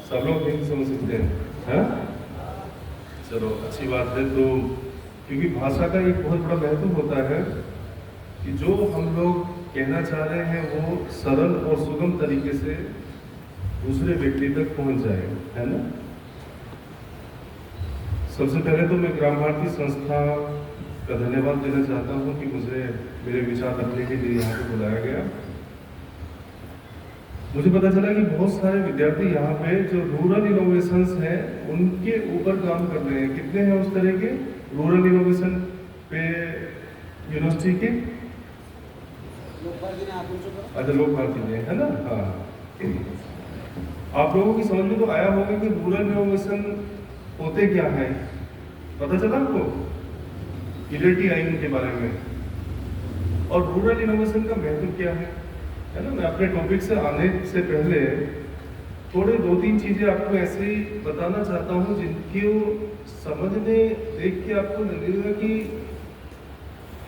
सब लोग हिंदी समझ सकते हैं, हाँ? चलो अच्छी बात है। तो क्योंकि भाषा का एक बहुत बड़ा महत्व होता है कि जो हम लोग कहना चाह रहे हैं वो सरल और सुगम तरीके से दूसरे व्यक्ति तक पहुंच जाए, है ना। सबसे पहले तो मैं ग्राम भारती संस्था का धन्यवाद देना चाहता हूं कि मुझे मेरे विचार रखने के लिए यहाँ पे बुलाया गया। मुझे पता चला कि बहुत सारे विद्यार्थी यहाँ पे जो रूरल इनोवेशंस हैं उनके ऊपर काम कर रहे हैं। कितने हैं उस तरह के रूरल इनोवेशन पे यूनिवर्सिटी के? अच्छा, लोक भारती में, है ना। हाँ, आप लोगों की समझ में तो आया होगा कि रूरल इनोवेशन होते क्या है। पता चला आपको? क्लियरिटी आई उनके बारे में। और रूरल इनोवेशन का महत्व क्या है ना। मैं अपने टॉपिक से आने से पहले थोड़े 2-3 चीजें आपको ऐसे ही बताना चाहता हूँ जिनकी समझने देख के आपको लगेगा कि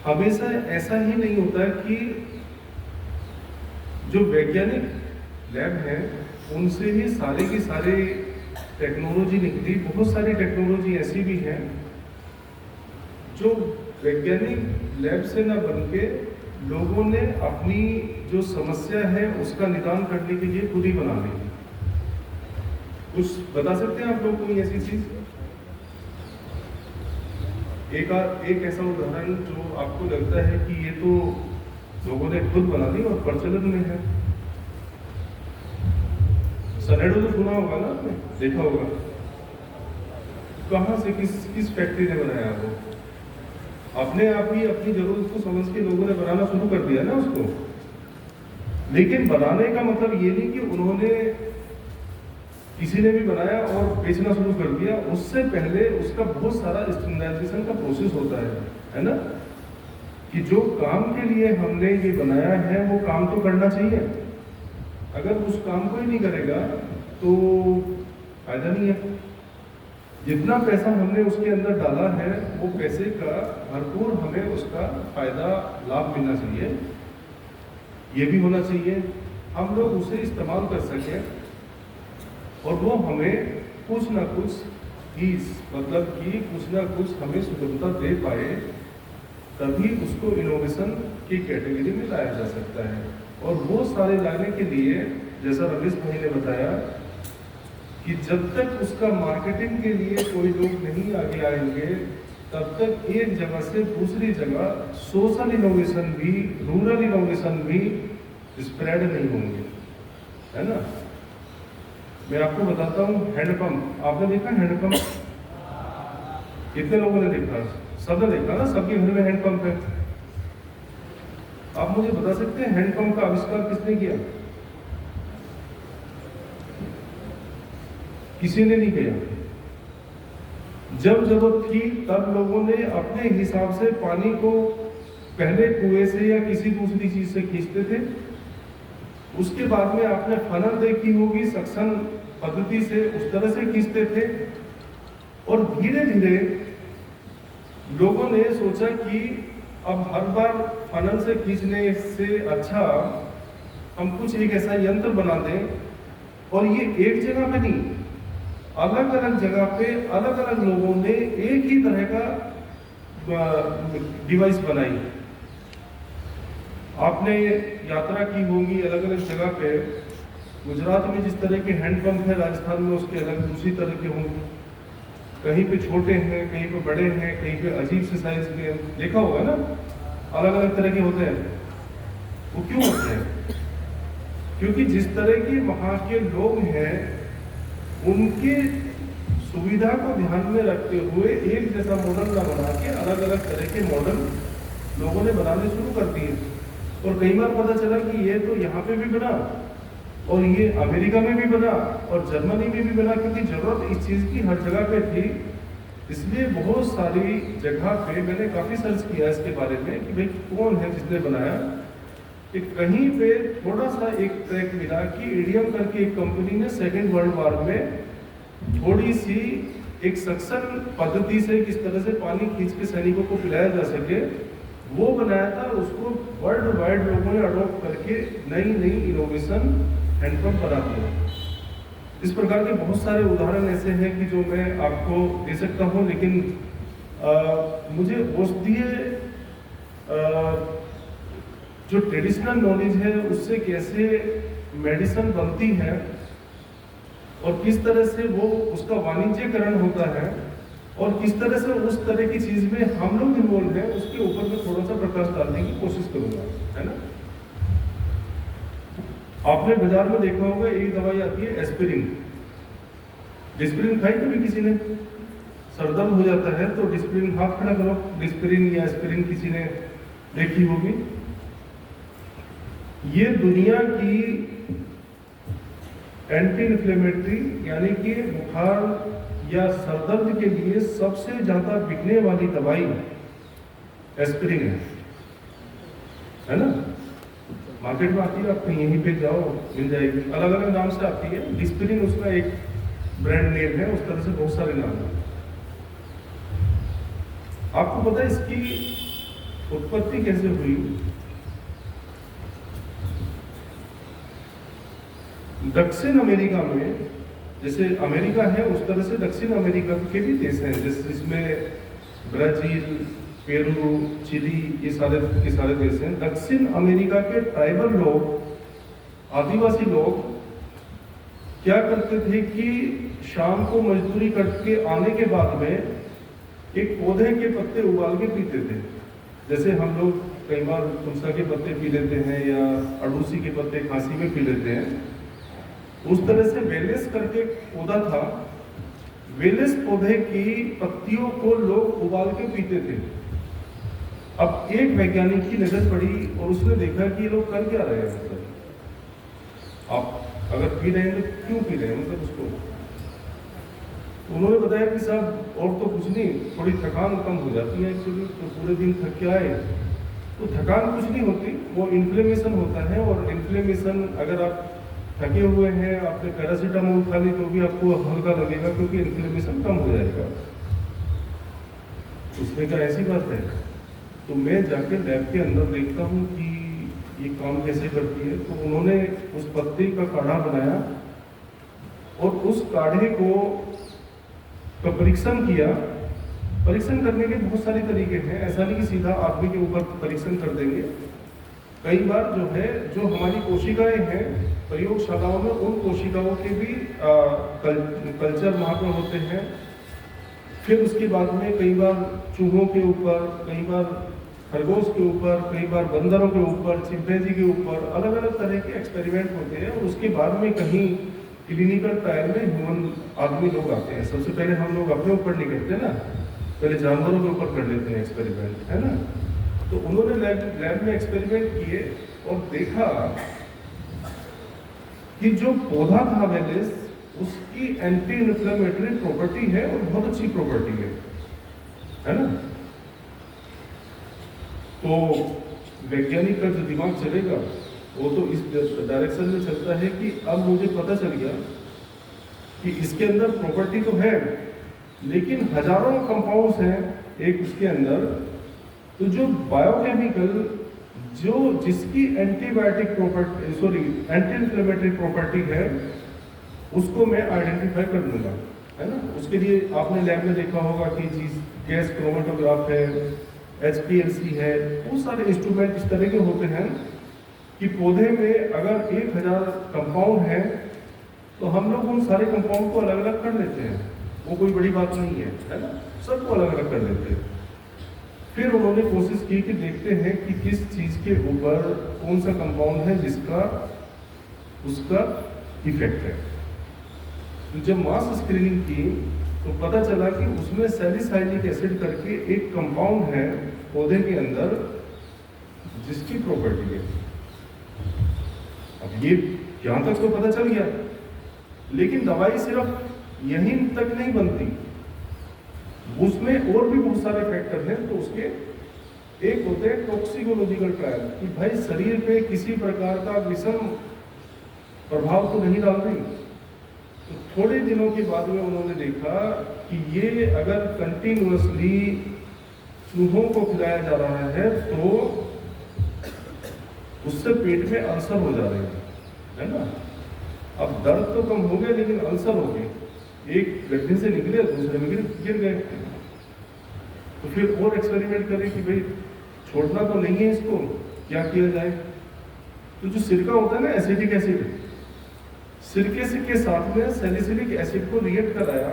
हमेशा ऐसा ही नहीं होता है कि जो वैज्ञानिक लैब है उनसे ही सारे की सारी टेक्नोलॉजी निकली। बहुत सारी टेक्नोलॉजी ऐसी भी है जो वैज्ञानिक लैब से ना बन के लोगों ने अपनी जो समस्या है उसका निदान करने के लिए खुद ही बना ली। कुछ बता सकते हैं आप लोग कोई ऐसी चीज? एक ऐसा उदाहरण जो आपको लगता है कि ये तो लोगों ने खुद बना ली और प्रचलन में है। सनेडो तो सुना होगा ना आपने, देखा होगा। कहाँ से किस फैक्ट्री ने बनाया वो? अपने आप ही अपनी जरूरत को समझ के लोगों ने बनाना शुरू कर दिया ना उसको। लेकिन बनाने का मतलब ये नहीं कि उन्होंने किसी ने भी बनाया और बेचना शुरू कर दिया। उससे पहले उसका बहुत सारा स्टैंडर्डाइजेशन का प्रोसेस होता है ना। कि जो काम के लिए हमने ये बनाया है वो काम तो करना चाहिए। अगर उस काम को ही नहीं करेगा तो फायदा नहीं है। जितना पैसा हमने उसके अंदर डाला है वो पैसे का भरपूर हमें उसका फायदा लाभ मिलना चाहिए। ये भी होना चाहिए हम लोग उसे इस्तेमाल कर सकें और वो हमें कुछ ना कुछ फीस मतलब कि कुछ ना कुछ हमें सुगमता दे पाए, तभी उसको इनोवेशन की कैटेगरी में लाया जा सकता है। और वो सारे लाने के लिए जैसा रमेश भाई ने बताया कि जब तक उसका मार्केटिंग के लिए कोई लोग नहीं आगे आएंगे तब तक एक जगह से दूसरी जगह सोशल इनोवेशन भी रूरल इनोवेशन भी स्प्रेड नहीं होंगे, है ना। मैं आपको बताता हूँ हैंडपंप। आपने देखा हैंडपंप? कितने लोगों ने देखा? सबने देखा ना, सबके घर में हैंडपंप है। आप मुझे बता सकते हैं हैंडपंप का आविष्कार किसने किया? किसी ने नहीं किया। जब जरूरत थी तब लोगों ने अपने हिसाब से पानी को पहले कुएं से या किसी दूसरी चीज से खींचते थे। उसके बाद में आपने फनल देखी होगी, सक्शन पद्धति से उस तरह से खींचते थे। और धीरे धीरे लोगों ने सोचा कि अब हर बार फनल से खींचने से अच्छा हम कुछ एक ऐसा यंत्र बना दें। और ये एक जगह पे नहीं, अलग अलग जगह पे अलग अलग लोगों ने एक ही तरह का डिवाइस बनाई। आपने यात्रा की होगी अलग अलग जगह पे। गुजरात में जिस तरह के हैंडपंप है, राजस्थान में उसके अलग दूसरी तरह के होंगे। कहीं पे छोटे हैं, कहीं पे बड़े हैं, कहीं पे अजीब से साइज के। देखा होगा ना, अलग अलग तरह के होते हैं। वो क्यों होते हैं? क्योंकि जिस तरह के वहां के लोग हैं उनके सुविधा को ध्यान में रखते हुए एक जैसा मॉडल ना बना के अलग अलग तरह के मॉडल लोगों ने बनाने शुरू कर दिए। और कई बार पता चला कि ये तो यहाँ पे भी बना और ये अमेरिका में भी बना और जर्मनी में भी बना, क्योंकि जरूरत इस चीज की हर जगह पे थी। इसलिए बहुत सारी जगह पे मैंने काफी सर्च किया इसके बारे में कि भाई कौन है जिसने बनाया। कि कहीं पे थोड़ा सा एक ट्रैक मिला कि ईडीएम करके एक कंपनी ने सेकेंड वर्ल्ड वार में थोड़ी सी एक सक्शन पद्धति से किस तरह से पानी खींच के सैनिकों को पिलाया जा सके वो बनाया था। उसको वर्ल्ड वाइड लोगों ने अडॉप्ट करके नई नई इनोवेशन हैंडपंप बना दिया। इस प्रकार के बहुत सारे उदाहरण ऐसे हैं कि जो मैं आपको दे सकता हूँ, लेकिन मुझे औषधीय जो ट्रेडिशनल नॉलेज है उससे कैसे मेडिसिन बनती है और किस तरह से वो उसका वाणिज्यकरण होता है और किस तरह से उस तरह की चीज में हम लोग इन्वॉल्व हैं, उसके ऊपर मैं थोड़ा सा प्रकाश डालने की कोशिश करूंगा, है ना। आपने बाजार में देखा होगा एक दवाई आती है एस्पिरिन। डिस्प्रिन खाई कभी किसी ने? सरदर्द हो जाता है तो डिस्प्रिन, हाथ खड़ा करो, डिस्प्रिन या एस्पिरिन किसी ने देखी होगी। ये दुनिया की एंटी इन्फ्लेमेटरी यानी कि बुखार या सरदर्द के लिए सबसे ज्यादा बिकने वाली दवाई एस्पिरिन है ना। मार्केट में आती है, आप कहीं यहीं पे जाओ मिल जाएगी, अलग अलग नाम से आती है। डिस्प्रिन उसका एक ब्रांड नेम है, उस तरह से बहुत सारे नाम हैं। आपको पता है इसकी उत्पत्ति कैसे हुई? दक्षिण अमेरिका में, जैसे अमेरिका है उस तरह से दक्षिण अमेरिका के भी देश हैं, जैसे जिसमें ब्राजील, पेरू, चिली, ये सारे देश हैं। दक्षिण अमेरिका के ट्राइबल लोग, आदिवासी लोग क्या करते थे कि शाम को मजदूरी करके आने के बाद में एक पौधे के पत्ते उबाल के पीते थे। जैसे हम लोग कई बार तुलसा के पत्ते पी लेते हैं या अड़ूसी के पत्ते खांसी में पी लेते हैं, उस तरह से वेलेस करके पौधा था। वेलेस पौधे की पत्तियों को लोग उबाल के पीते थे। अब एक वैज्ञानिक की नजर पड़ी और उसने देखा कि ये लोग कर क्या रहे हैं, मतलब आप अगर पी रहे हैं तो क्यों पी रहे हैं, मतलब उसको। उन्होंने बताया कि साहब और तो कुछ नहीं, थोड़ी थकान कम हो जाती है एक्चुअली, तो पूरे दिन थक के आए तो थकान कुछ नहीं होती, वो इन्फ्लेमेशन होता है। और इन्फ्लेमेशन अगर आप थके हुए हैं, आपने पैरासीटामोल खा ली तो भी आपको हल्का लगेगा क्योंकि इन्फ्लेमेशन कम हो जाएगा। उसने कहा ऐसी बात है, तो मैं जाके लैब के अंदर देखता हूँ कि ये काम कैसे करती है। तो उन्होंने उस पत्ते का काढ़ा बनाया और उस काढ़े को का परीक्षण किया। परीक्षण करने के बहुत सारे तरीके हैं, ऐसा नहीं कि सीधा आदमी के ऊपर परीक्षण कर देंगे। कई बार जो है, जो हमारी कोशिकाएं हैं प्रयोगशालाओं में, उन कोशिकाओं के भी कल्चर वहाँ पर होते हैं। फिर उसके बाद में कई बार चूहों के ऊपर, कई बार खरगोश के ऊपर, कई बार बंदरों के ऊपर, चिंपैंजी के ऊपर अलग अलग तरह के एक्सपेरिमेंट होते हैं। और उसके बाद में कहीं क्लिनिकल ट्रायल में ह्यूमन आदमी लोग आते हैं। सबसे पहले हम लोग अपने ऊपर नहीं करते ना, पहले जानवरों के ऊपर कर लेते हैं एक्सपेरिमेंट, है ना। तो उन्होंने लैब में एक्सपेरिमेंट किए और देखा कि जो पौधा था वेलेस, उसकी एंटी इन्फ्लेमेटरी प्रॉपर्टी है और बहुत अच्छी प्रॉपर्टी है ना। तो वैज्ञानिक का जो दिमाग चलेगा वो तो इस डायरेक्शन में चलता है कि अब मुझे पता चल गया कि इसके अंदर प्रॉपर्टी तो है, लेकिन हजारों कंपाउंड्स हैं एक उसके अंदर। तो जो बायोकेमिकल, जो जिसकी antibiotic property, sorry anti inflammatory property है, उसको मैं आइडेंटिफाई कर लूंगा, है ना। उसके लिए आपने लैब में देखा होगा कि गैस क्रोमेटोग्राफ है, HPLC है, बहुत सारे इंस्ट्रूमेंट इस तरह के होते हैं कि पौधे में अगर 1000 कंपाउंड है तो हम लोग उन सारे कंपाउंड को अलग अलग कर लेते हैं। वो कोई बड़ी बात नहीं है ना, सबको अलग अलग कर लेते हैं। फिर उन्होंने कोशिश की कि देखते हैं कि किस चीज के ऊपर कौन सा कंपाउंड है जिसका उसका इफेक्ट है। तो जब मास स्क्रीनिंग की तो पता चला कि उसमें सैलिसाइलिक एसिड करके एक कंपाउंड है पौधे के अंदर जिसकी प्रॉपर्टी है। अब ये यहां तक तो पता चल गया, लेकिन दवाई सिर्फ यहीं तक नहीं बनती, उसमें और भी बहुत सारे फैक्टर हैं। तो उसके एक होते हैं टॉक्सिकोलॉजिकल ट्रायल, कि भाई शरीर पे किसी प्रकार का विषम प्रभाव तो नहीं डाल रही। तो थोड़े दिनों के बाद में उन्होंने देखा कि ये अगर कंटिन्यूअसली चूहों को खिलाया जा रहा है तो उससे पेट में अल्सर हो जा रहे हैं, है ना। अब दर्द तो कम हो गया लेकिन अल्सर हो गए, एक गड्ढे से निकले दूसरे में गिर गए। तो फिर और एक्सपेरिमेंट करें कि भाई छोड़ना तो नहीं है इसको, क्या किया जाए। तो जो सिरका होता है ना, एसिडिक एसिड, सिरके से के साथ में सैलिसिलिक एसिड को रिएक्ट कराया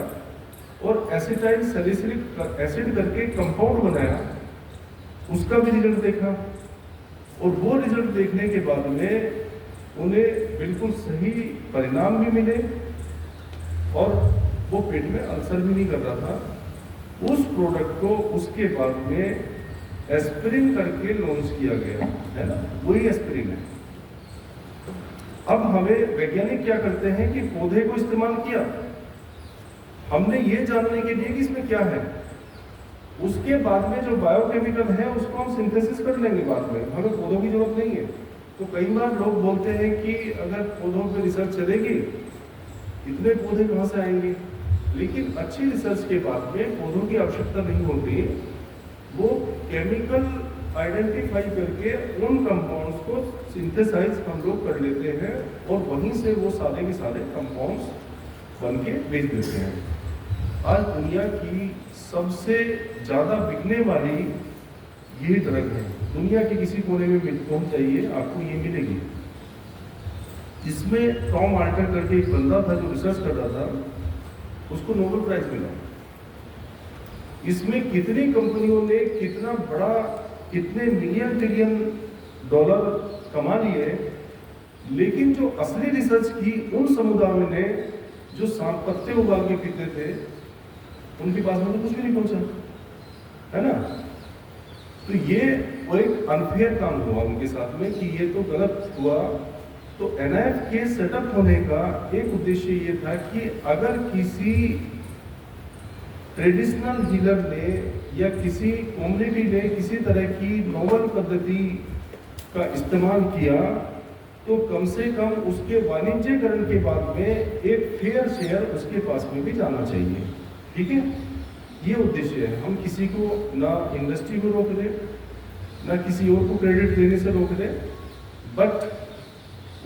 और एसिटाइल सैलिसिलिक एसिड करके कंपाउंड बनाया, उसका भी रिजल्ट देखा। और वो रिजल्ट देखने के बाद में उन्हें बिल्कुल सही परिणाम भी मिले और वो पेट में अल्सर भी नहीं कर रहा था। उस प्रोडक्ट को उसके बाद में एस्पिरिन करके लॉन्च किया गया, है ना, वही एस्पिरिन है। अब हमें वैज्ञानिक क्या करते हैं कि पौधे को इस्तेमाल किया, हमने ये जानने के लिए कि इसमें क्या है, उसके बाद में जो बायोकेमिकल है उसको हम सिंथेसिस कर लेंगे बाद में, हमें पौधों की जरूरत नहीं है। तो कई बार लोग बोलते हैं कि अगर पौधों पे रिसर्च चलेगी इतने पौधे कहाँ से आएंगे, लेकिन अच्छी रिसर्च के बाद में पौधों की आवश्यकता नहीं होती, वो केमिकल आइडेंटिफाई करके उन कंपाउंड्स को सिंथेसाइज हम लोग कर लेते हैं और वहीं से वो सारे के सारे कंपाउंड्स बन के बेच देते हैं। आज दुनिया की सबसे ज़्यादा बिकने वाली ये ड्रग है, दुनिया के किसी कोने में पहुंच जाइए आपको ये मिलेगी। इसमें टॉम आल्टर करके एक बंदा था जो रिसर्च कर रहा था, उसको नोबेल प्राइज मिला। इसमें कितनी कंपनियों ने कितना बड़ा, कितने मिलियन ट्रिलियन डॉलर कमा लिए, लेकिन जो असली रिसर्च की उन समुदायों ने जो सांप पत्ते उबाल के पीते थे उनके पास में तो कुछ भी नहीं पहुंचा, है ना। तो ये वो एक अनफेयर काम हुआ उनके साथ में कि ये तो गलत हुआ। तो NIF के सेटअप होने का एक उद्देश्य ये था कि अगर किसी ट्रेडिशनल हीलर ने या किसी कम्युनिटी ने किसी तरह की नोवल पद्धति का इस्तेमाल किया तो कम से कम उसके वाणिज्यकरण के बाद में एक फेयर शेयर उसके पास में भी जाना चाहिए, ठीक है। ये उद्देश्य है, हम किसी को ना इंडस्ट्री को रोक रहे ना किसी और को क्रेडिट लेने से रोक रहे, बट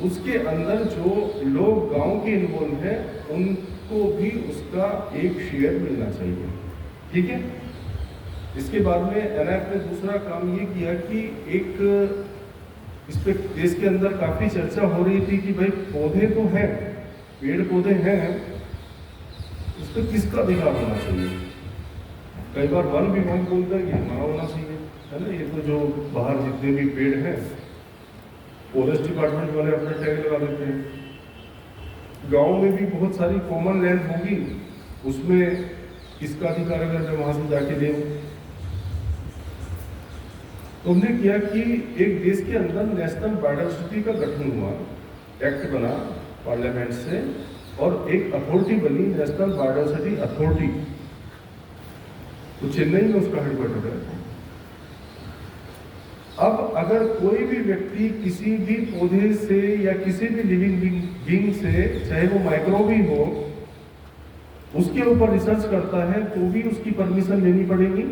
उसके अंदर जो लोग गांव के इन्वॉल्व हैं उनको भी उसका एक शेयर मिलना चाहिए, ठीक है। इसके बाद में NIF ने दूसरा काम ये किया कि एक इस पे देश के अंदर काफी चर्चा हो रही थी कि भाई पौधे तो हैं, पेड़ पौधे हैं, उस पर किसका अधिकार होना चाहिए। कई बार वन विभाग बोलता है कि हमारा होना चाहिए, है ना। ये तो जो बाहर जितने भी पेड़ हैं फॉरेस्ट डिपार्टमेंट वाले अपना टैग लगा देते हैं। गांव में भी बहुत सारी कॉमन लैंड होगी, उसमें किसका अधिकार अगर मैं वहां से जाके ले। तो हमने किया कि एक देश के अंदर नेशनल बायोडायवर्सिटी का गठन हुआ, एक्ट बना पार्लियामेंट से और एक अथॉरिटी बनी नेशनल बायोडायवर्सिटी अथॉरिटी, तो चेन्नई में उसका हेडक्वार्टर है। अब अगर कोई भी व्यक्ति किसी भी पौधे से या किसी भी लिविंग बीइंग से, चाहे वो माइक्रोब ही हो, उसके ऊपर रिसर्च करता है तो भी उसकी परमिशन लेनी पड़ेगी,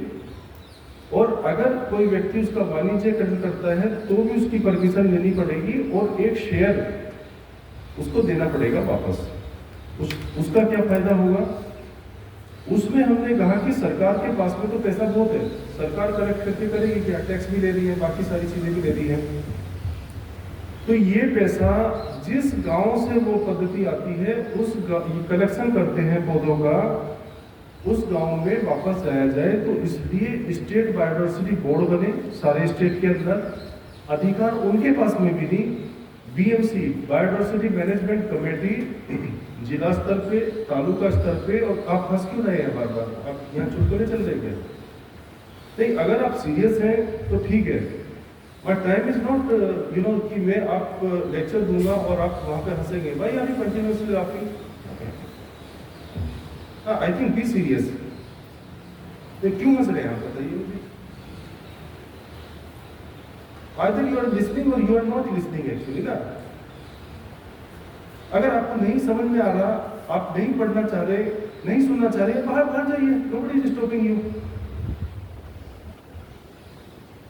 और अगर कोई व्यक्ति उसका वाणिज्यकरण करता है तो भी उसकी परमिशन लेनी पड़ेगी और एक शेयर उसको देना पड़ेगा वापस। उसका क्या फायदा होगा, उसमें हमने कहा कि सरकार के पास में तो पैसा बहुत है, सरकार कलेक्ट करके करेगी क्या, टैक्स भी ले रही है, बाकी सारी चीजें भी ले रही है। तो ये पैसा जिस गांव से वो पद्धति आती है उस कलेक्शन करते हैं पौधों का, उस गांव में वापस जाया जाए। तो इसलिए स्टेट बायोडायवर्सिटी बोर्ड बने सारे स्टेट के अंदर, अधिकार उनके पास में भी नहीं, BMC बायोडायवर्सिटी मैनेजमेंट कमेटी जिला स्तर पे, तालुका स्तर पे। और आप फंस क्यों रहे हैं बार बार, आप यहाँ चुटकुले चल रहे हैं? नहीं, अगर आप सीरियस हैं तो ठीक है, बट टाइम इज नॉट कि मैं आप लेक्चर दूंगा और आप वहां पे हंसेंगे, भाई are you continuously laughing? I think be serious. तो क्यों हंस रहे हैं आप, बताइए मुझे। Either you are listening or you are not listening actually ना। अगर आपको नहीं समझ में आ रहा, आप नहीं पढ़ना चाह रहे, नहीं सुनना चाह रहे, बाहर जाइए, नोबडी इज स्टॉपिंग यू।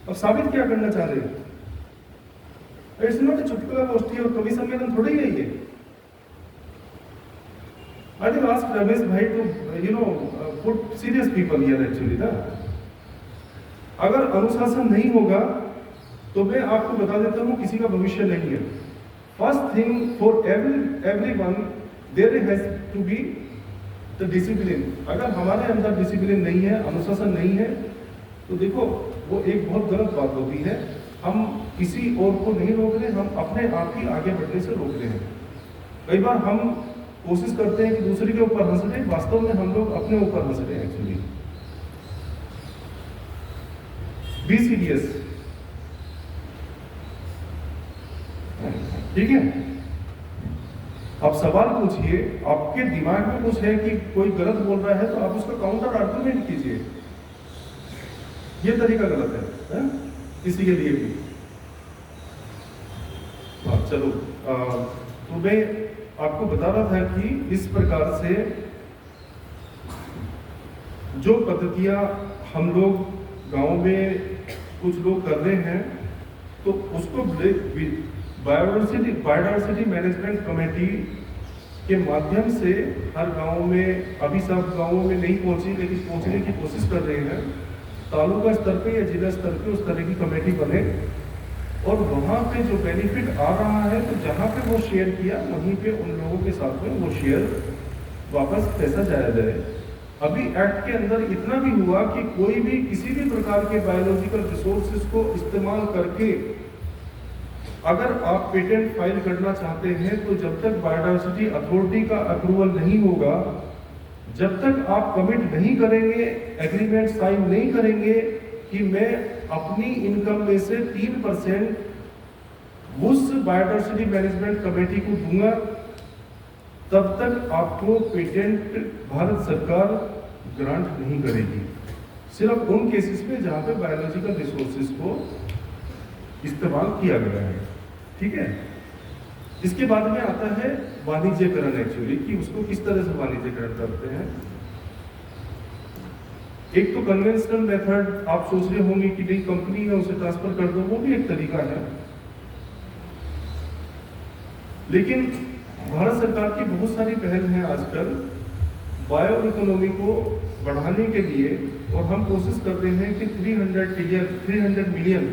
अब साबित क्या करना चाह रहे हैं? इट्स नॉट ए चुटकुला गोष्ठी और कवि सम्मेलन थोड़ी है ये। I think ask Ramesh bhai to put serious people here actually ना। अगर अनुशासन नहीं होगा तो मैं आपको बता देता हूँ किसी का भविष्य नहीं है। First thing for everyone there has to be the discipline. अगर हमारे अंदर डिसिप्लिन नहीं है, अनुशासन नहीं है, तो देखो वो एक बहुत गलत बात होती है। हम किसी और को नहीं रोक रहे, हम अपने आप ही आगे बढ़ने से रोक रहे हैं। कई बार हम कोशिश करते हैं कि दूसरे के ऊपर हंस रहे, वास्तव में हम लोग अपने ऊपर हंस रहे हैं एक्चुअली। बी सीरियस, ठीक है। अब सवाल पूछिए, आपके दिमाग में कुछ है कि कोई गलत बोल रहा है तो आप उसका काउंटर आर्गुमेंट कीजिए। ये तरीका गलत है किसी के लिए भी। चलो तो मैं आपको बता रहा था कि इस प्रकार से जो पद्धतियां हम लोग गांव में कुछ लोग कर रहे हैं, तो उसको बायोडायवर्सिटी मैनेजमेंट कमेटी के माध्यम से हर गांव में, अभी सब गांवों में नहीं पहुंची लेकिन पहुंचने की कोशिश कर रहे हैं। तालुका स्तर पे या जिला स्तर पे उस तरह की कमेटी बने और वहाँ पे जो बेनिफिट आ रहा है तो जहाँ पे वो शेयर किया वहीं पे उन लोगों के साथ में वो शेयर वापस पैसा जाया जाए। अभी एक्ट के अंदर इतना भी हुआ कि कोई भी किसी भी प्रकार के बायोलॉजिकल रिसोर्सेज को इस्तेमाल करके अगर आप पेटेंट फाइल करना चाहते हैं तो जब तक बायोडायवर्सिटी अथॉरिटी का अप्रूवल नहीं होगा, जब तक आप कमिट नहीं करेंगे, एग्रीमेंट साइन नहीं करेंगे कि मैं अपनी इनकम में से 3% उस बायोडायवर्सिटी मैनेजमेंट कमेटी को दूंगा, तब तक आपको पेटेंट भारत सरकार ग्रांट नहीं करेगी। सिर्फ उन केसेस में जहां पे बायोलॉजिकल रिसोर्सेज को इस्तेमाल किया गया है, ठीक है। इसके बाद में आता है वाणिज्यकरण एक्चुअली, कि उसको किस तरह से वाणिज्यकरण करते हैं। एक तो कन्वेंशनल मेथड आप सोच रहे होंगे कि नहीं कंपनी है उसे ट्रांसफर कर दो, वो भी एक तरीका है। लेकिन भारत सरकार की बहुत सारी पहल हैं आजकल बायो इकोनॉमी को बढ़ाने के लिए, और हम कोशिश कर रहे हैं कि 300 मिलियन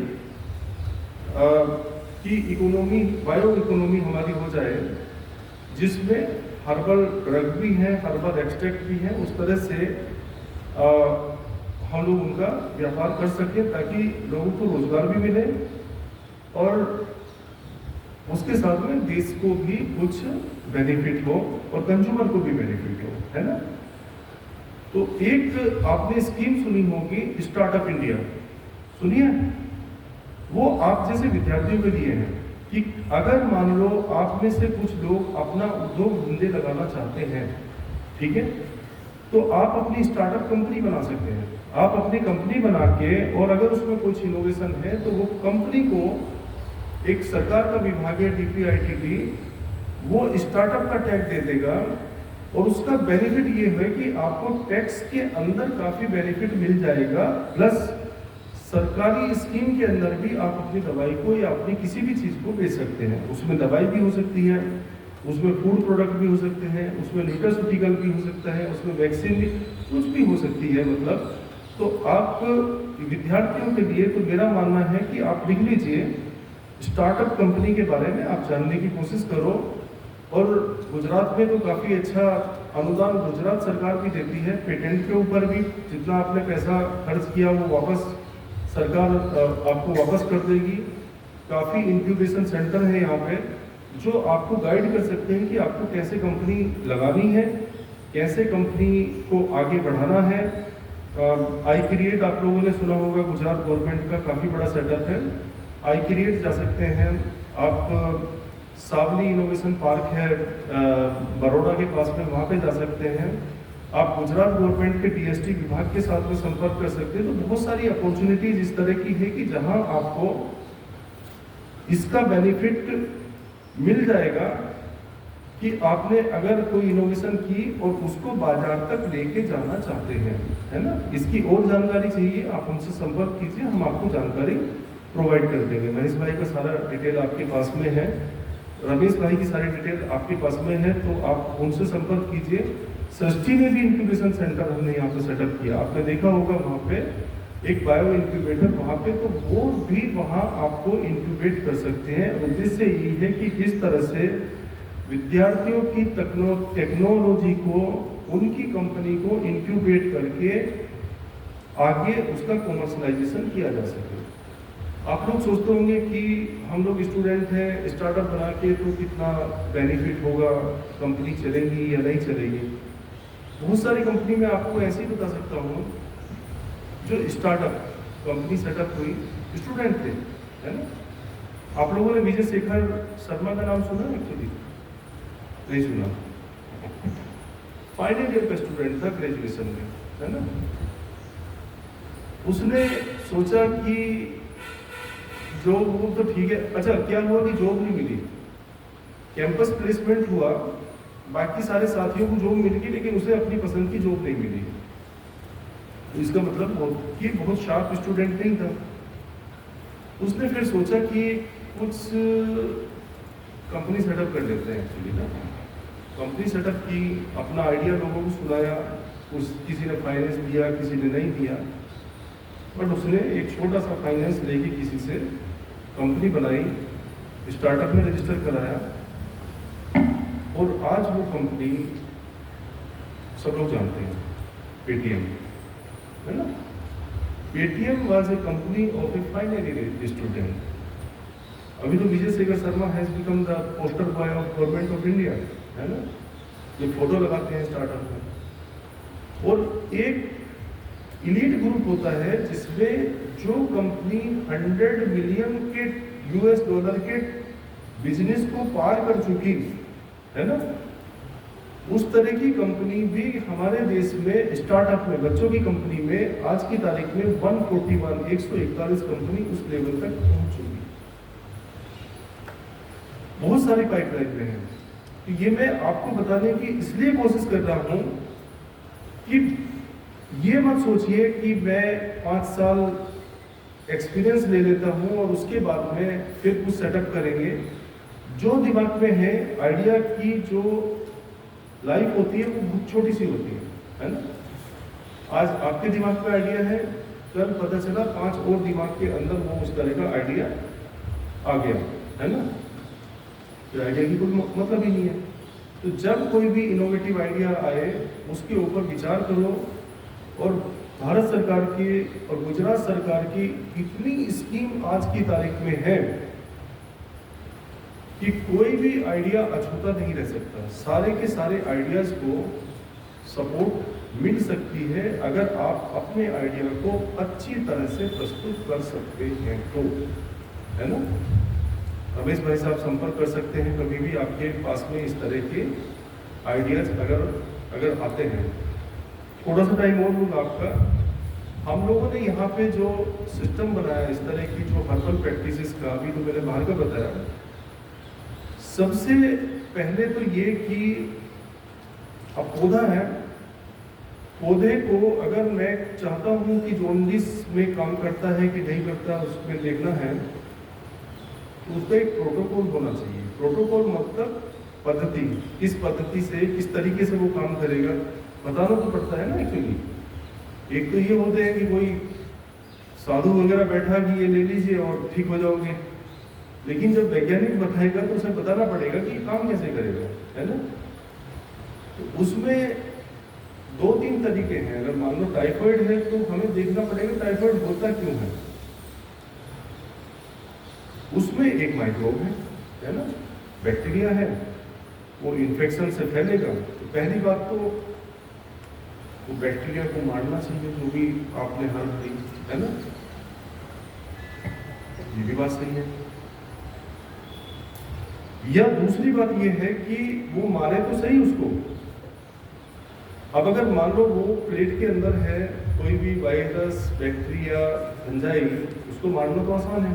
की इकोनॉमी, बायो इकोनॉमी हमारी हो जाए, जिसमें हर्बल ड्रग भी है, हर्बल एक्सट्रैक्ट भी है। उस तरह से हम लोग उनका व्यापार कर सकें ताकि लोगों को रोजगार भी मिले और उसके साथ में देश को भी कुछ बेनिफिट हो और कंज्यूमर को भी बेनिफिट हो, है ना। तो एक आपने स्कीम सुनी होगी स्टार्टअप इंडिया, सुनिए। वो आप जैसे विद्यार्थियों के लिए है कि अगर मान लो आप में से कुछ लोग अपना उद्योग धंधे लगाना चाहते हैं, ठीक है, तो आप अपनी स्टार्टअप कंपनी बना सकते हैं। आप अपनी कंपनी बना के, और अगर उसमें कुछ इनोवेशन है तो वो कंपनी को एक सरकार का विभाग है DPIIT, वो स्टार्टअप का टैग दे देगा और उसका बेनिफिट ये है कि आपको टैक्स के अंदर काफी बेनिफिट मिल जाएगा, प्लस सरकारी स्कीम के अंदर भी आप अपनी दवाई को या अपनी किसी भी चीज को बेच सकते हैं। उसमें दवाई भी हो सकती है, उसमें फूड प्रोडक्ट भी हो सकते हैं, उसमें न्यूट्रास्यूटिकल भी हो सकता है, उसमें वैक्सीन भी, कुछ भी हो सकती है। मतलब तो आप विद्यार्थियों के लिए तो मेरा मानना है कि आप लिख लीजिए स्टार्टअप कंपनी के बारे में, आप जानने की कोशिश करो। और गुजरात में तो काफ़ी अच्छा अनुदान गुजरात सरकार भी देती है, पेटेंट के ऊपर भी जितना आपने पैसा खर्च किया वो वापस सरकार आपको वापस कर देगी। काफ़ी इंक्यूबेशन सेंटर है यहाँ पे जो आपको गाइड कर सकते हैं कि आपको कैसे कंपनी लगानी है, कैसे कंपनी को आगे बढ़ाना है। आई क्रिएट आप लोगों ने सुना होगा, गुजरात गवर्नमेंट का काफ़ी बड़ा सेटअप है। आई क्रिएट जा सकते हैं आप, सावली इनोवेशन पार्क है बड़ौदा के पास में, वहाँ पे जा सकते हैं आप। गुजरात गवर्नमेंट के DST विभाग के साथ में संपर्क कर सकते हैं। तो बहुत सारी अपॉर्चुनिटीज इस तरह की है कि जहां आपको इसका बेनिफिट मिल जाएगा कि आपने अगर कोई इनोवेशन की और उसको बाजार तक लेके जाना चाहते हैं, है ना। इसकी और जानकारी चाहिए आप हमसे संपर्क कीजिए, हम आपको जानकारी प्रोवाइड कर देंगे। महेश भाई का सारा डिटेल आपके पास में है। रमेश भाई की सारी डिटेल आपके पास में है, तो आप उनसे संपर्क कीजिए। सृष्टि में भी इंक्यूबेशन सेंटर हमने यहाँ पे सेटअप किया, आपने देखा होगा वहाँ पे एक बायो इंक्यूबेटर वहाँ पे, तो वो भी वहाँ आपको इंक्यूबेट कर सकते हैं। उद्देश्य यही है कि किस तरह से विद्यार्थियों की टेक्नोलॉजी को, उनकी कंपनी को इंक्यूबेट करके आगे उसका कॉमर्शलाइजेशन किया जा सके। आप लोग सोचते होंगे कि हम लोग स्टूडेंट हैं, स्टार्टअप बना के तो कितना बेनिफिट होगा, कंपनी चलेगी या नहीं चलेगी। बहुत सारी कंपनी में आपको ऐसे ही बता सकता हूँ, जो स्टार्टअप कंपनी सेटअप हुई, स्टूडेंट थे, है ना। आप लोगों ने विजय शेखर शर्मा का नाम सुना? एक्चुअली नहीं सुना। फाइनल ईयर का स्टूडेंट था ग्रेजुएशन में, है ना। उसने सोचा कि जॉब वो तो ठीक है, अच्छा क्या हुआ कि जॉब नहीं मिली, कैंपस प्लेसमेंट हुआ, बाकी सारे साथियों को जॉब मिल गई, लेकिन उसे अपनी पसंद की जॉब नहीं मिली। तो इसका मतलब कि बहुत शार्प स्टूडेंट नहीं था। उसने फिर सोचा कि कुछ कंपनी सेटअप कर लेते हैं। एक्चुअली ना कंपनी सेटअप की, अपना आइडिया लोगों को सुनाया, किसी ने फाइनेंस दिया, किसी ने नहीं दिया, बट उसने एक छोटा सा फाइनेंस लेके किसी से कंपनी बनाई, स्टार्टअप में रजिस्टर कराया, और आज वो कंपनी सब लोग जानते हैं, पेटीएम, है ना। Paytm was a company of a final year student. अभी तो Vijay Shekhar Sharma has become the poster boy of government of India, है ना। ये फोटो लगाते हैं स्टार्टअप में। और एक इलीट ग्रुप होता है जिसमें जो कंपनी 100 मिलियन के यूएस डॉलर के बिजनेस को पार कर चुकी है ना, उस तरह की कंपनी भी हमारे देश में स्टार्टअप में, बच्चों की कंपनी में आज की तारीख में 141 कंपनी उस लेवल तक पहुंच चुकी। बहुत सारी पाइपलाइन में है। तो ये मैं आपको बताने की इसलिए कोशिश कर रहा हूं कि ये मत सोचिए कि मैं 5 साल एक्सपीरियंस ले लेता हूं और उसके बाद में फिर कुछ सेटअप करेंगे। जो दिमाग में है, आइडिया की जो लाइफ होती है वो बहुत छोटी सी होती है ना। आज आपके दिमाग में आइडिया है, कल पता चला 5 और दिमाग के अंदर वो उस तरह का आइडिया आ गया, है ना। तो आइडिया की कोई मतलब ही नहीं है। तो जब कोई भी इनोवेटिव आइडिया आए उसके ऊपर विचार करो। और भारत सरकार की और गुजरात सरकार की इतनी स्कीम आज की तारीख में है कि कोई भी आइडिया अछूता नहीं रह सकता। सारे के सारे आइडियाज को सपोर्ट मिल सकती है अगर आप अपने आइडिया को अच्छी तरह से प्रस्तुत कर सकते हैं तो, है ना। रमेश भाई साहब संपर्क कर सकते हैं कभी भी आपके पास में इस तरह के आइडियाज अगर आते हैं। थोड़ा सा टाइम और लूँगा आपका। हम लोगों ने यहाँ पे जो सिस्टम बनाया इस तरह की जो हर्बल प्रैक्टिसेस का, अभी तो मैंने बाहर का बताया। सबसे पहले तो ये कि अब पौधा है, पौधे को अगर मैं चाहता हूँ कि जॉन्डिस में काम करता है कि नहीं करता उसमें देखना है, तो उसका एक प्रोटोकॉल होना चाहिए। प्रोटोकॉल मतलब पद्धति, किस पद्धति से किस तरीके से वो काम करेगा बताना तो पड़ता है ना। एक्चुअली एक तो ये होते हैं कि कोई साधु वगैरह बैठा कि ये ले लीजिए और ठीक हो जाओगे, लेकिन जब वैज्ञानिक बताएगा तो उसे बताना पड़ेगा कि काम कैसे करेगा, है ना। तो उसमें 2-3 तरीके हैं। अगर मान लो टाइफाइड है तो हमें देखना पड़ेगा टाइफाइड होता क्यों है। उसमें एक माइक्रोब है ना, बैक्टीरिया है, वो इन्फेक्शन से फैलेगा। तो पहली बात तो वो बैक्टीरिया को मारना चाहिए, जो भी आपने हर्ब दी, है ना। ये भी बात सही है। या दूसरी बात ये है कि वो मारे तो सही उसको। अब अगर मान लो वो प्लेट के अंदर है, कोई भी वायरस, बैक्टीरिया, फंजाई, उसको मारना तो आसान है।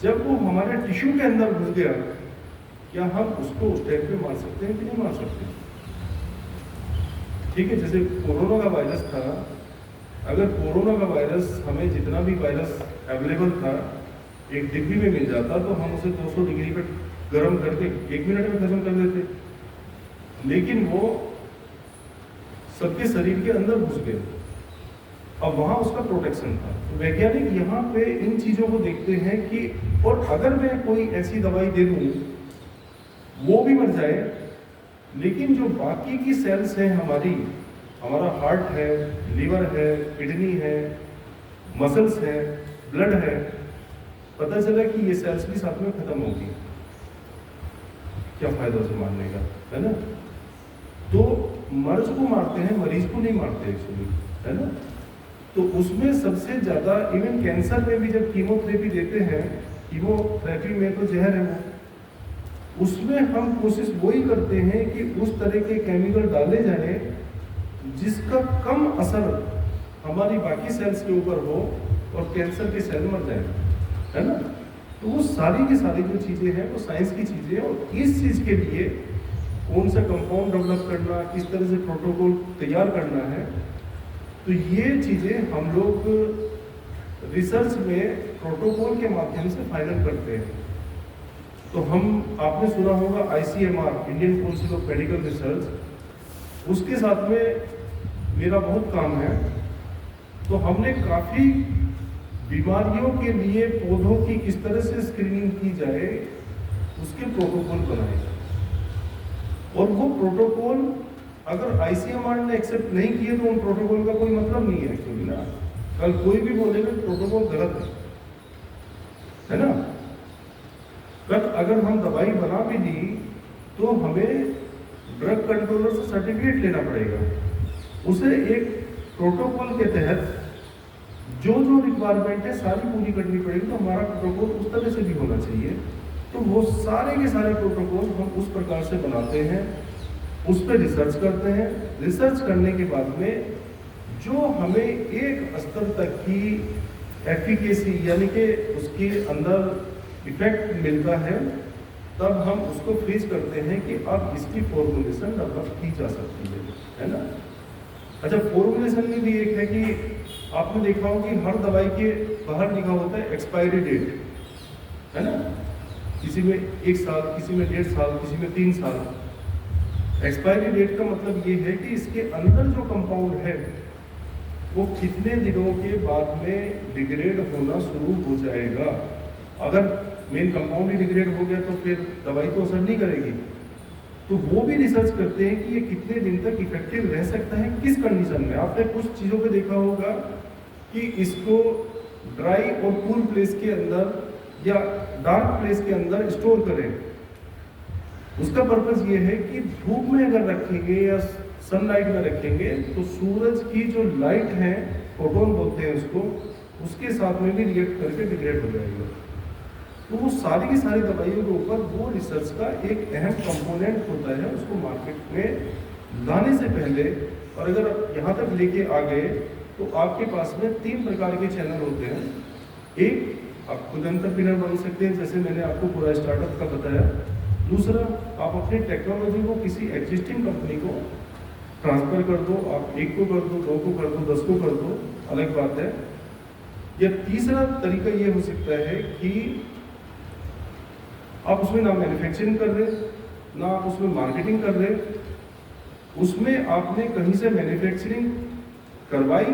जब वो हमारे टिश्यू के अंदर घुस गया, क्या हम उसको उस टाइम पे मार सकते हैं कि नहीं मार सकते? ठीक है, जैसे कोरोना का वायरस था, अगर कोरोना का वायरस हमें जितना भी वायरस अवेलेबल था एक डिब्बी में मिल जाता तो हम उसे 200 डिग्री पर गर्म करके 1 मिनट में खत्म कर देते, लेकिन वो सबके शरीर के अंदर घुस गए। अब वहां उसका प्रोटेक्शन था। तो वैज्ञानिक यहाँ पे इन चीजों को देखते हैं कि और अगर मैं कोई ऐसी दवाई दे दूं वो भी मर जाए, लेकिन जो बाकी की सेल्स हैं हमारा हार्ट है, लीवर है, किडनी है, मसल्स है, ब्लड है, पता चला कि ये सेल्स भी साथ में खत्म होगी, क्या फायदा उसे मारने का, है ना। तो मर्ज को मारते हैं, मरीज को नहीं मारते एक्चुअली, है ना। तो उसमें सबसे ज्यादा इवन कैंसर में भी जब कीमोथेरेपी देते हैं, कीमोथेरेपी में तो जहर है वो, उसमें हम कोशिश वही करते हैं कि उस तरह के केमिकल डाले जाए जिसका कम असर हमारी बाकी सेल्स के ऊपर हो और कैंसर के सेल मर जाए, है ना। तो वो सारी की सारी जो चीजें हैं वो साइंस की चीजें, और इस चीज के लिए कौन सा कंपाउंड डेवलप करना, किस तरह से प्रोटोकॉल तैयार करना है, तो ये चीजें हम लोग रिसर्च में प्रोटोकॉल के माध्यम से फाइनल करते हैं। तो आपने सुना होगा ICMR, Indian council of medical research, उसके साथ में मेरा बहुत काम है। तो हमने काफी बीमारियों के लिए पौधों की किस तरह से स्क्रीनिंग की जाए उसके प्रोटोकॉल बनाए, और वो प्रोटोकॉल अगर ICMR ने एक्सेप्ट नहीं किए तो उन प्रोटोकॉल का कोई मतलब नहीं है एक्चुअली ना। कल कोई भी बोलेगा प्रोटोकॉल गलत है ना। पर अगर हम दवाई बना भी दी तो हमें ड्रग कंट्रोलर से सर्टिफिकेट लेना पड़ेगा, उसे एक प्रोटोकॉल के तहत जो जो रिक्वायरमेंट है सारी पूरी करनी पड़ेगी। तो हमारा प्रोटोकॉल उस तरह से भी होना चाहिए। तो वो सारे के सारे प्रोटोकॉल हम उस प्रकार से बनाते हैं, उस पर रिसर्च करते हैं। रिसर्च करने के बाद में जो हमें एक स्तर तक की एफिकेसी यानी कि उसके अंदर इफेक्ट मिलता है, तब हम उसको फ्रीज करते हैं कि अब इसकी फॉर्मुलेशन डेवलप की जा सकती है ना। अच्छा, फॉर्मुलेशन में भी एक है कि आपने देखा हो कि हर दवाई के बाहर लिखा होता है एक्सपायरी डेट, है ना। किसी में 1 साल, किसी में 1.5 साल, किसी में 3 साल। एक्सपायरी डेट का मतलब ये है कि इसके अंदर जो कंपाउंड है वो कितने दिनों के बाद में डिग्रेड होना शुरू हो जाएगा। अगर मेन कंपाउंड ही डिग्रेड हो गया तो फिर दवाई तो असर नहीं करेगी। तो वो भी रिसर्च करते हैं कि ये कितने दिन तक इफेक्टिव रह सकता है, किस कंडीशन में। आपने कुछ चीज़ों पे देखा होगा कि इसको ड्राई और कूल प्लेस के अंदर या डार्क प्लेस के अंदर स्टोर करें। उसका पर्पस ये है कि धूप में अगर रखेंगे या सनलाइट में रखेंगे तो सूरज की जो लाइट है, फोटोन बोलते हैं उसको, उसके साथ में भी रिएक्ट करके डिग्रेड हो जाएगा। तो वो सारी की सारी दवाइयों के ऊपर वो रिसर्च का एक अहम कंपोनेंट होता है। उसको मार्केट में लाने से पहले, और अगर यहाँ तक लेके आ गए तो आपके पास में 3 प्रकार के चैनल होते हैं। एक, आप खुद एंटरप्रेन्योर बन सकते हैं, जैसे मैंने आपको पूरा स्टार्टअप का बताया। दूसरा, आप अपनी टेक्नोलॉजी को किसी एग्जिस्टिंग कंपनी को ट्रांसफर कर दो, आप 1 को कर दो, 2 को कर दो, 10 को कर दो, अलग बात है। या तीसरा तरीका ये हो सकता है कि आप उसमें ना मैन्युफैक्चरिंग कर रहे, ना आप उसमें मार्केटिंग कर रहे, उसमें आपने कहीं से मैन्युफैक्चरिंग करवाई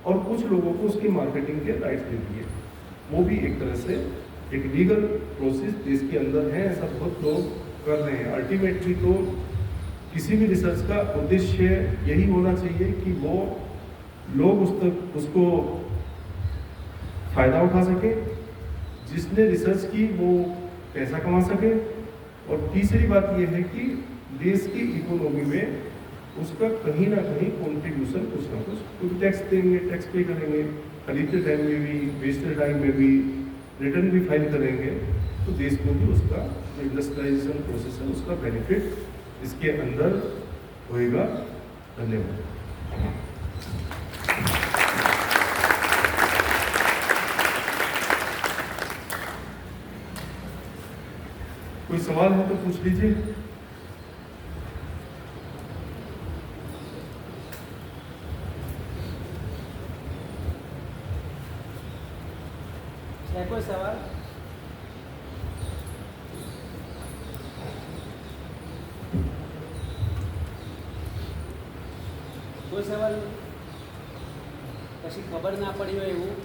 और कुछ लोगों को उसकी मार्केटिंग के राइट्स दे दिए। वो भी एक तरह से एक लीगल प्रोसेस देश के अंदर है, ऐसा बहुत लोग कर रहे हैं। अल्टीमेटली तो किसी भी रिसर्च का उद्देश्य यही होना चाहिए कि वो लोग उसको फायदा उठा सके, जिसने रिसर्च की वो पैसा कमा सके, और तीसरी बात यह है कि देश की इकोनॉमी में उसका कहीं ना कहीं कॉन्ट्रीब्यूशन कुछ ना कुछ टैक्स देंगे, टैक्स पे करेंगे, खरीदते टाइम में भी, बेचते टाइम में भी, रिटर्न भी फाइल करेंगे, तो देश को भी उसका इंडस्ट्रियलाइजेशन प्रोसेस है उसका बेनिफिट इसके अंदर होएगा। धन्यवाद। कोई सवाल हो तो पूछ लीजिए। है कोई सवाल? કોઈ સવાલ નહીં. પછી ખબર ના પડી હોય એવું.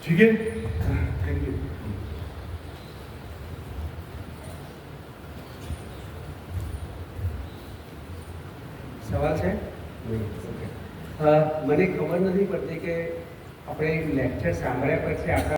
ठीक है, थैंक यू. સવાલ છે? ઓકે. મને ખબર નથી પડતી કે આપણે લેક્ચર સાંભળ્યા પછી આપણા